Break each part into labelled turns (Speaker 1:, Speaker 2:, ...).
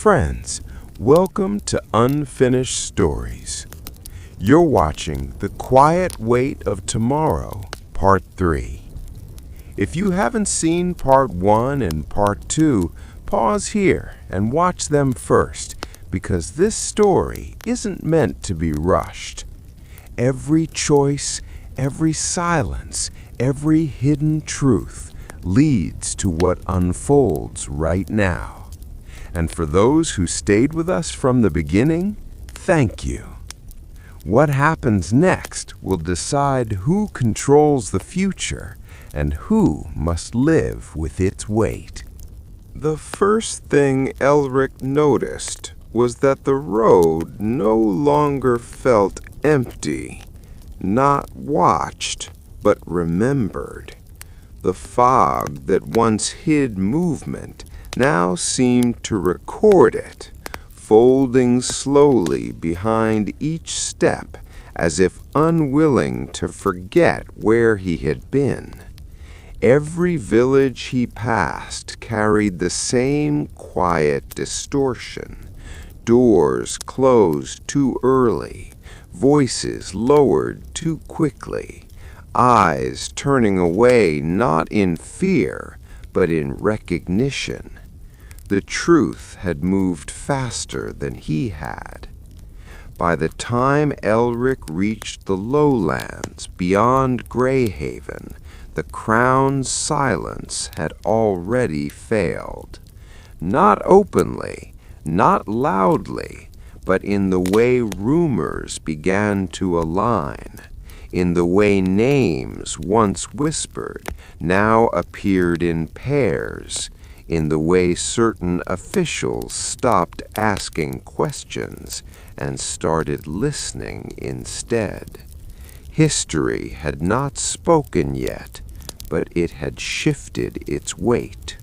Speaker 1: Friends, welcome to Unfinished Stories. You're watching The Quiet Weight of Tomorrow, Part 3. If you haven't seen Part 1 and Part 2, pause here and watch them first, because this story isn't meant to be rushed. Every choice, every silence, every hidden truth leads to what unfolds right now. And for those who stayed with us from the beginning, thank you. What happens next will decide who controls the future and who must live with its weight. The first thing Elric noticed was that the road no longer felt empty, not watched, but remembered. The fog that once hid movement now seemed to record it, folding slowly behind each step as if unwilling to forget where he had been. Every village he passed carried the same quiet distortion. Doors closed too early, voices lowered too quickly, eyes turning away not in fear, but in recognition. The truth had moved faster than he had. By the time Elric reached the lowlands beyond Greyhaven, the Crown's silence had already failed. Not openly, not loudly, but in the way rumors began to align, in the way names once whispered now appeared in pairs, in the way certain officials stopped asking questions and started listening instead. History had not spoken yet, but it had shifted its weight.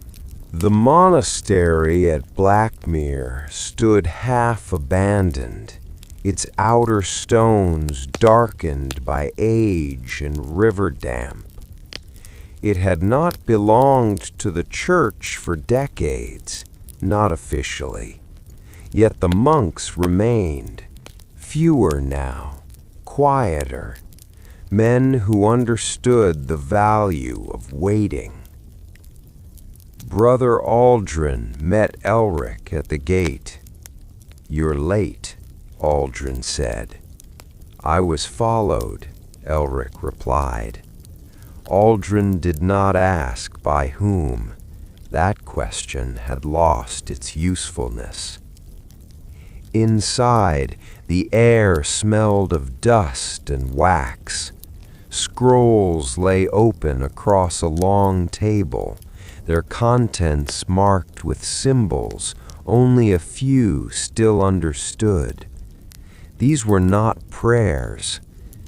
Speaker 1: The monastery at Blackmere stood half abandoned, its outer stones darkened by age and river damp. It had not belonged to the church for decades, not officially. Yet the monks remained, fewer now, quieter, men who understood the value of waiting. Brother Aldrin met Elric at the gate. "You're late," Aldrin said. "I was followed," Elric replied. Aldrin did not ask by whom. That question had lost its usefulness. Inside, the air smelled of dust and wax. Scrolls lay open across a long table, their contents marked with symbols only a few still understood. These were not prayers.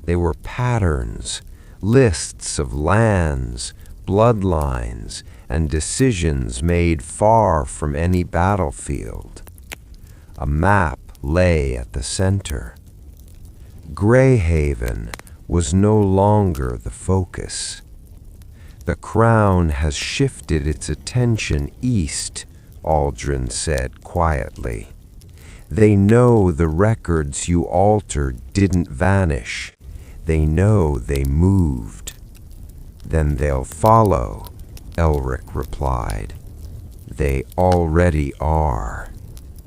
Speaker 1: They were patterns, lists of lands, bloodlines, and decisions made far from any battlefield. A map lay at the center. Greyhaven was no longer the focus. "The Crown has shifted its attention east," Aldrin said quietly. "They know the records you altered didn't vanish. They know they moved." "Then they'll follow," Elric replied. "They already are."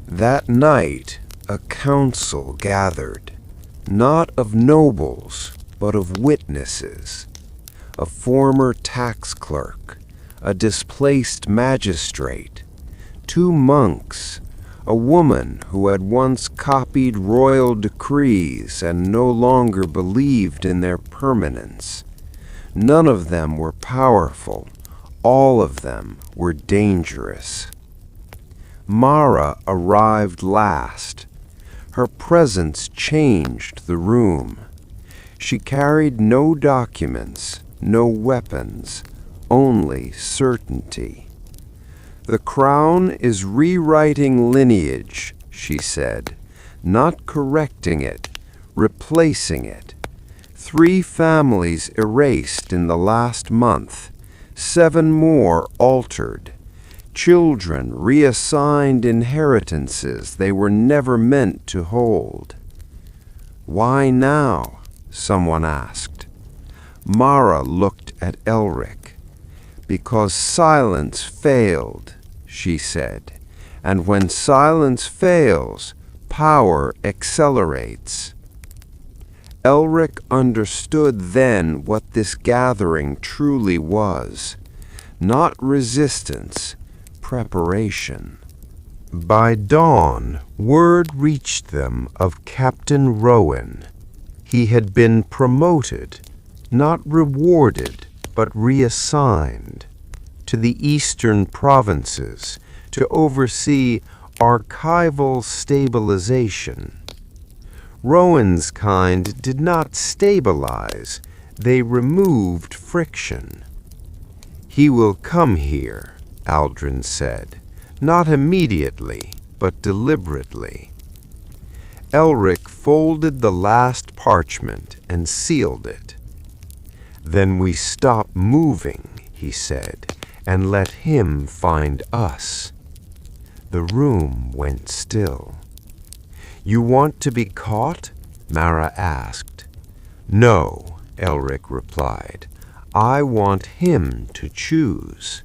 Speaker 1: That night, a council gathered, not of nobles, but of witnesses. A former tax clerk, a displaced magistrate, 2 monks, a woman who had once copied royal decrees and no longer believed in their permanence. None of them were powerful. All of them were dangerous. Mara arrived last. Her presence changed the room. She carried no documents, no weapons, only certainty. "The Crown is rewriting lineage," she said, "not correcting it, replacing it. 3 families erased in the last month, 7 more altered. Children reassigned inheritances they were never meant to hold. "Why now?" someone asked. Mara looked at Elric. "Because silence failed," she said, "and when silence fails, power accelerates." Elric understood then what this gathering truly was. Not resistance, preparation. By dawn, word reached them of Captain Rowan. He had been promoted, not rewarded, but reassigned to the eastern provinces to oversee archival stabilization. Rowan's kind did not stabilize, they removed friction. "He will come here," Aldrin said, "not immediately, but deliberately." Elric folded the last parchment and sealed it. "Then we stop moving," he said, "and let him find us." The room went still. "You want to be caught?" Mara asked. "No," Elric replied. "I want him to choose."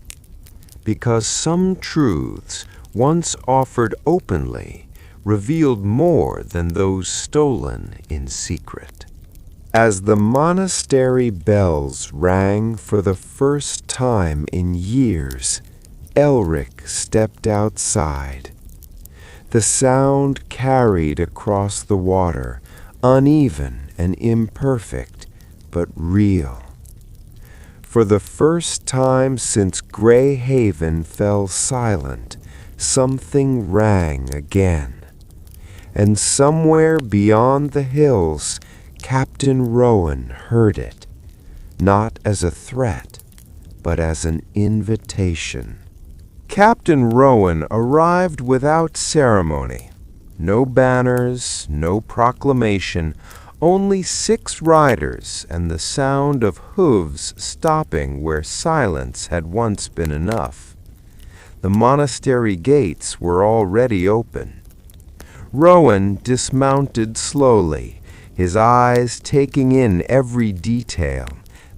Speaker 1: Because some truths, once offered openly, revealed more than those stolen in secret. As the monastery bells rang for the first time in years, Elric stepped outside. The sound carried across the water, uneven and imperfect, but real. For the first time since Grey Haven fell silent, something rang again. And somewhere beyond the hills, Captain Rowan heard it, not as a threat, but as an invitation. Captain Rowan arrived without ceremony. No banners, no proclamation, only 6 riders and the sound of hooves stopping where silence had once been enough. The monastery gates were already open. Rowan dismounted slowly, his eyes taking in every detail,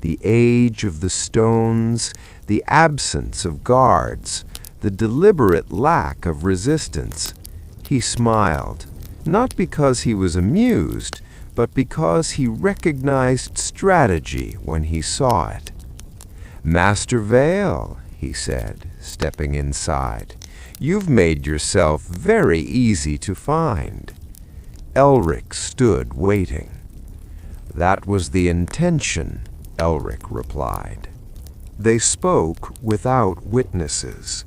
Speaker 1: the age of the stones, the absence of guards, the deliberate lack of resistance. He smiled, not because he was amused, but because he recognized strategy when he saw it. "Master Vale," he said, stepping inside, "you've made yourself very easy to find." Elric stood waiting. "That was the intention," Elric replied. They spoke without witnesses,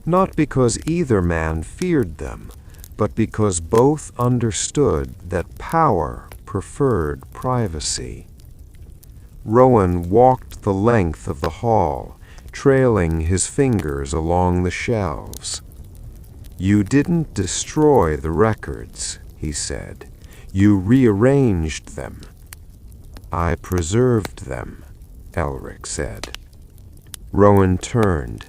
Speaker 1: not because either man feared them, but because both understood that power preferred privacy. Rowan walked the length of the hall, trailing his fingers along the shelves. "You didn't destroy the records," he said. "You rearranged them." "I preserved them," Elric said. Rowan turned.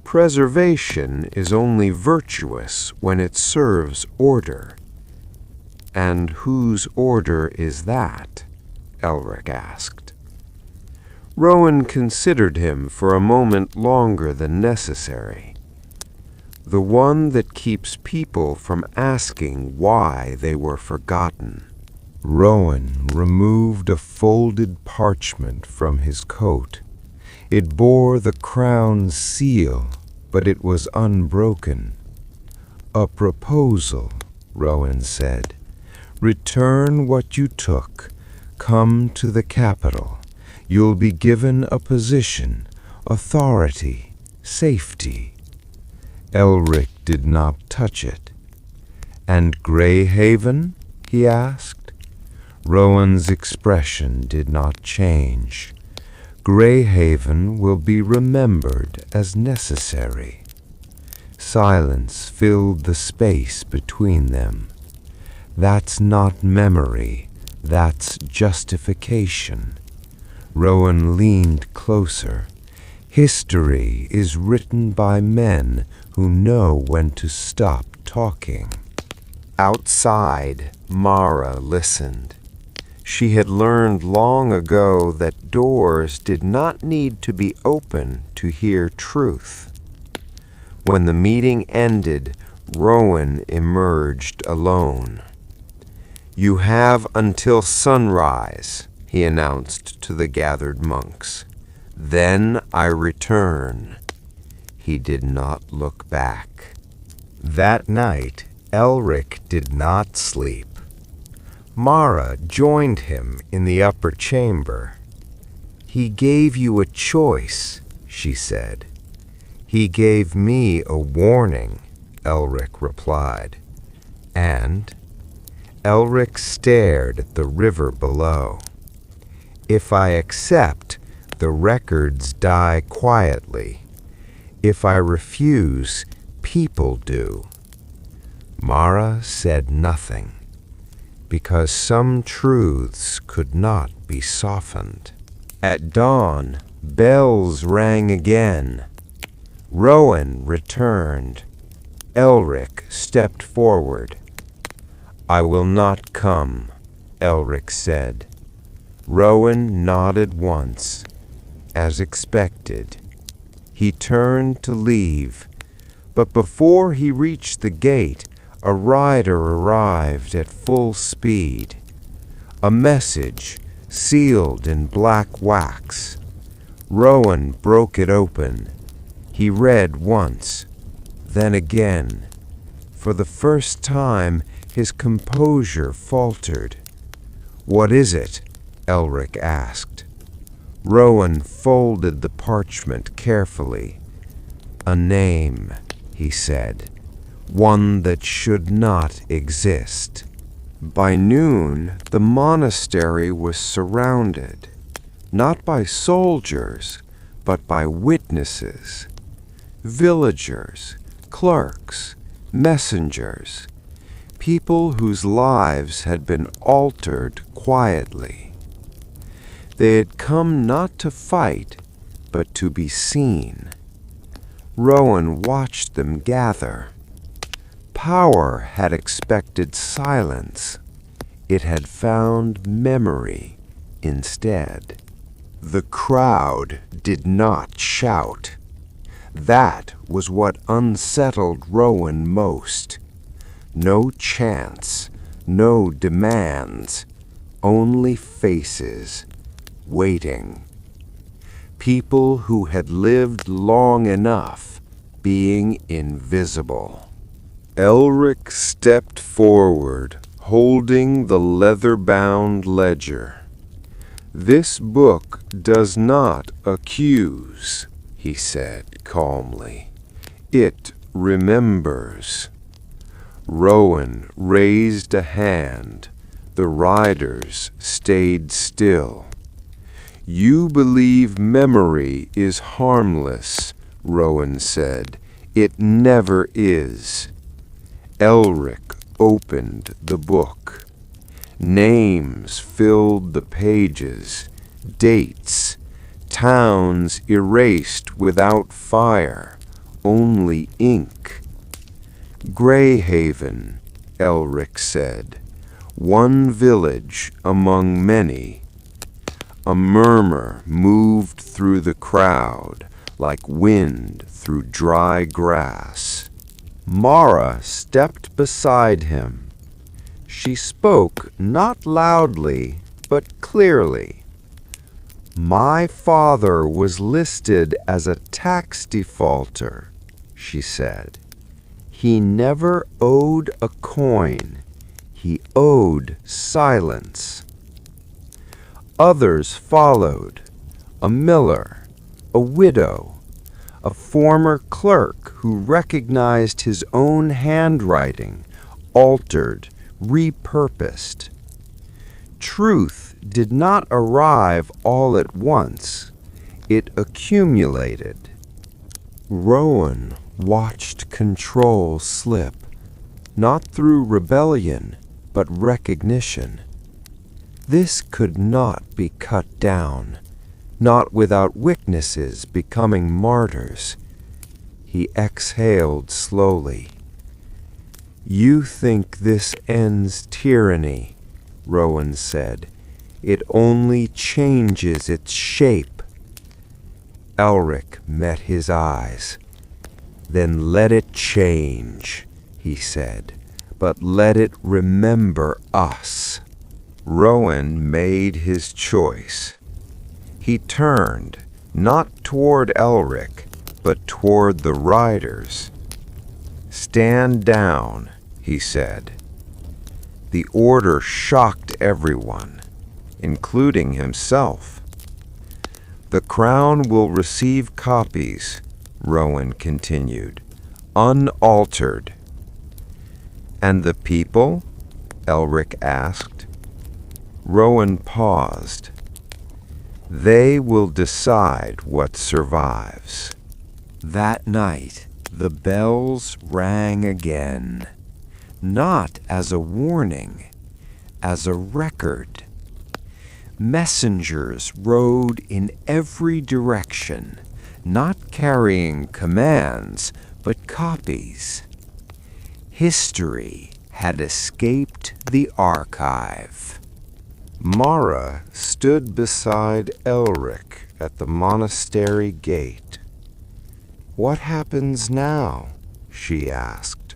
Speaker 1: "Preservation is only virtuous when it serves order." "And whose order is that?" Elric asked. Rowan considered him for a moment longer than necessary. "The one that keeps people from asking why they were forgotten." Rowan removed a folded parchment from his coat. It bore the crown's seal, but it was unbroken. "A proposal," Rowan said. "Return what you took. Come to the capital. You'll be given a position, authority, safety." Elric did not touch it. "And Grey Haven?" he asked. Rowan's expression did not change. "Grey Haven will be remembered as necessary." Silence filled the space between them. "That's not memory, that's justification." Rowan leaned closer. History is written by men who know when to stop talking. Outside, Mara listened. She had learned long ago that doors did not need to be open to hear truth. When the meeting ended, Rowan emerged alone. "You have until sunrise," he announced to the gathered monks. "Then I return." He did not look back. That night, Elric did not sleep. Mara joined him in the upper chamber. "He gave you a choice," she said. "He gave me a warning," Elric replied. And Elric stared at the river below. "If I accept, the records die quietly. If I refuse, people do." Mara said nothing, because some truths could not be softened. At dawn, bells rang again. Rowan returned. Elric stepped forward. "I will not come," Elric said. Rowan nodded once. As expected, he turned to leave, but before he reached the gate, a rider arrived at full speed. A message sealed in black wax. Rowan broke it open. He read once, then again. For the first time, his composure faltered. "What is it?" Elric asked. Rowan folded the parchment carefully. "A name," he said. "One that should not exist." By noon, the monastery was surrounded, not by soldiers, but by witnesses, villagers, clerks, messengers, people whose lives had been altered quietly. They had come not to fight, but to be seen. Rowan watched them gather. Power had expected silence. It had found memory instead. The crowd did not shout. That was what unsettled Rowan most. No chants, no demands, only faces, waiting. People who had lived long enough, being invisible. Elric stepped forward, holding the leather-bound ledger. "This book does not accuse," he said calmly. "It remembers." Rowan raised a hand. The riders stayed still. "You believe memory is harmless," Rowan said. "It never is." Elric opened the book. Names filled the pages, dates, towns erased without fire, only ink. "Greyhaven," Elric said, "one village among many." A murmur moved through the crowd, like wind through dry grass. Mara stepped beside him. She spoke not loudly, but clearly. "My father was listed as a tax defaulter," she said. "He never owed a coin. He owed silence." Others followed: a miller, a widow, a former clerk who recognized his own handwriting, altered, repurposed. Truth did not arrive all at once. It accumulated. Rowan watched control slip, not through rebellion, but recognition. This could not be cut down. not without witnesses becoming martyrs. He exhaled slowly. "You think this ends tyranny," Rowan said. "It only changes its shape." Elric met his eyes. "Then let it change," he said, "but let it remember us." Rowan made his choice. He turned, not toward Elric, but toward the riders. "Stand down," he said. The order shocked everyone, including himself. "The crown will receive copies," Rowan continued, "unaltered." "And the people?" Elric asked. Rowan paused. "They will decide what survives." That night, the bells rang again, not as a warning, as a record. Messengers rode in every direction, not carrying commands, but copies. History had escaped the archive. Mara stood beside Elric at the monastery gate. "What happens now?" she asked.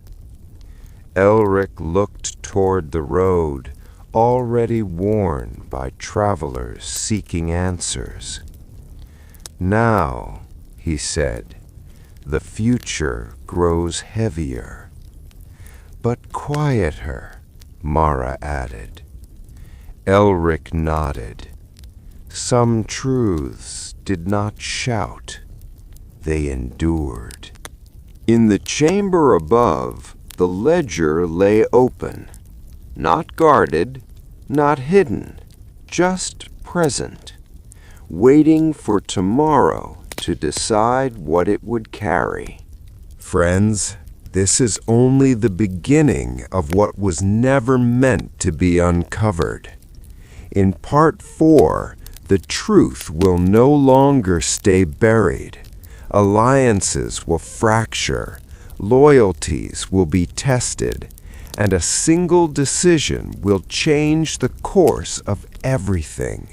Speaker 1: Elric looked toward the road, already worn by travelers seeking answers. "Now," he said, "the future grows heavier." "But quieter," Mara added. Elric nodded. Some truths did not shout. They endured. In the chamber above, the ledger lay open. Not guarded, not hidden, just present, waiting for tomorrow to decide what it would carry. Friends, this is only the beginning of what was never meant to be uncovered. In Part 4, the truth will no longer stay buried. Alliances will fracture, loyalties will be tested, and a single decision will change the course of everything.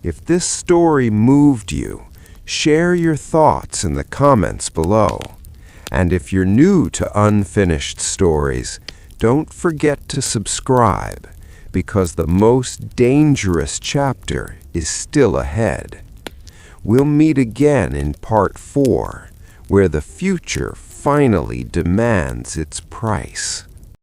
Speaker 1: If this story moved you, share your thoughts in the comments below. And if you're new to Unfinished Stories, don't forget to subscribe, because the most dangerous chapter is still ahead. We'll meet again in Part 4, where the future finally demands its price.